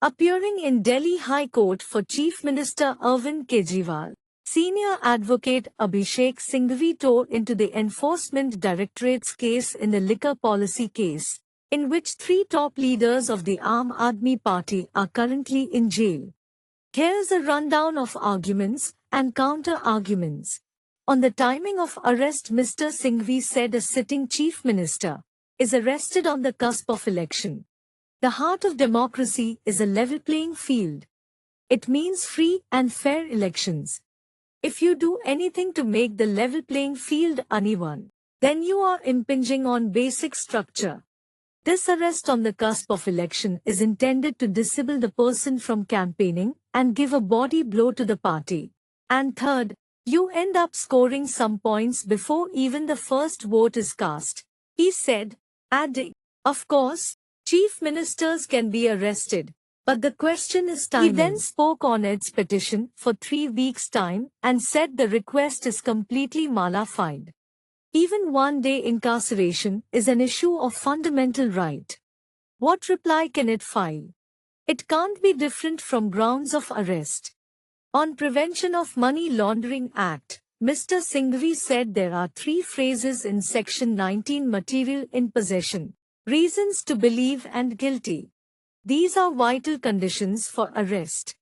Appearing in Delhi High Court for Chief Minister Arvind Kejriwal, Senior Advocate Abhishek Singhvi tore into the Enforcement Directorate's case in the liquor policy case, in which three top leaders of the Aam Aadmi Party are currently in jail. Here's a rundown of arguments and counter-arguments. On the timing of arrest, Mr. Singhvi said a sitting Chief Minister is arrested on the cusp of election. The heart of democracy is a level playing field. It means free and fair elections. If you do anything to make the level playing field uneven, then you are impinging on basic structure. This arrest on the cusp of election is intended to disable the person from campaigning and give a body blow to the party. And third, you end up scoring some points before even the first vote is cast, he said, adding, of course, chief ministers can be arrested, but the question is timing. He then spoke on Ed's petition for 3 weeks' time and said the request is completely mala fide. Even one-day incarceration is an issue of fundamental right. What reply can it file? It can't be different from grounds of arrest. On Prevention of Money Laundering Act, Mr. Singhvi said there are 3 phrases in Section 19: material in possession, reasons to believe and guilty. These are vital conditions for arrest.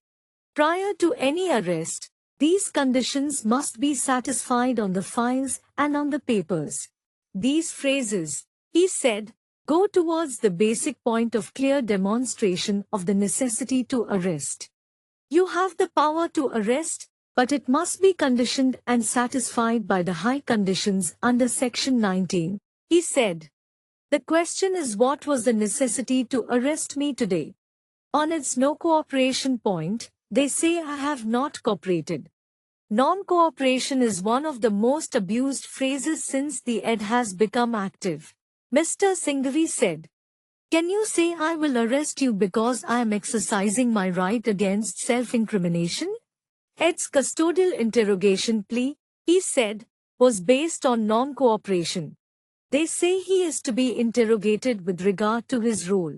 Prior to any arrest, these conditions must be satisfied on the files and on the papers. These phrases, he said, go towards the basic point of clear demonstration of the necessity to arrest. You have the power to arrest, but it must be conditioned and satisfied by the high conditions under Section 19, he said. The question is, what was the necessity to arrest me today? On its no cooperation point, they say I have not cooperated. Non-cooperation is one of the most abused phrases since the ED has become active. Mr. Singhvi said, can you say I will arrest you because I am exercising my right against self-incrimination? ED's custodial interrogation plea, he said, was based on non-cooperation. They say he is to be interrogated with regard to his role.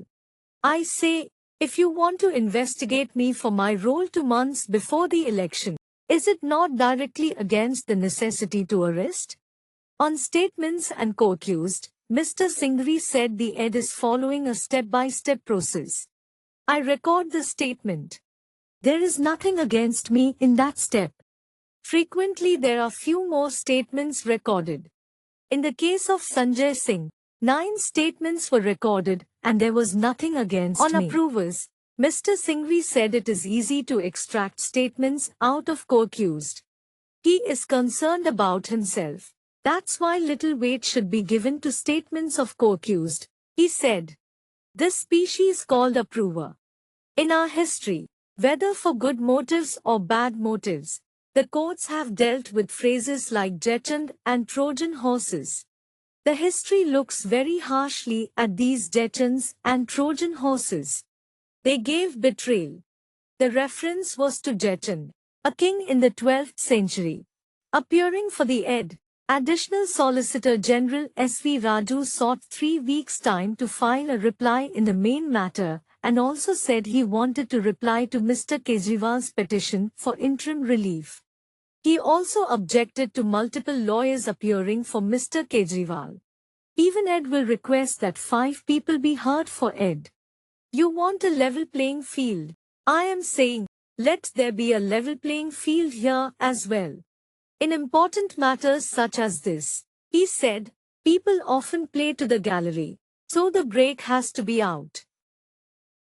I say, if you want to investigate me for my role 2 months before the election, is it not directly against the necessity to arrest? On statements and co-accused, Mr. Singhvi said the ED is following a step-by-step process. I record the statement. There is nothing against me in that step. Frequently there are few more statements recorded. In the case of Sanjay Singh, 9 statements were recorded and there was nothing against me. On approvers, Mr. Singhvi said it is easy to extract statements out of co-accused. He is concerned about himself. That's why little weight should be given to statements of co-accused, he said. This species called approver. In our history, whether for good motives or bad motives, the courts have dealt with phrases like Jechand and Trojan horses. The history looks very harshly at these Jechands and Trojan horses. They gave betrayal. The reference was to Jechand, a king in the 12th century. Appearing for the ED, Additional Solicitor General S.V. Raju sought 3 weeks' time to file a reply in the main matter and also said he wanted to reply to Mr. Kejriwal's petition for interim relief. He also objected to multiple lawyers appearing for Mr. Kejriwal. Even ED will request that 5 people be heard for ED. You want a level playing field. I am saying, let there be a level playing field here as well. In important matters such as this, he said, people often play to the gallery, so the break has to be out.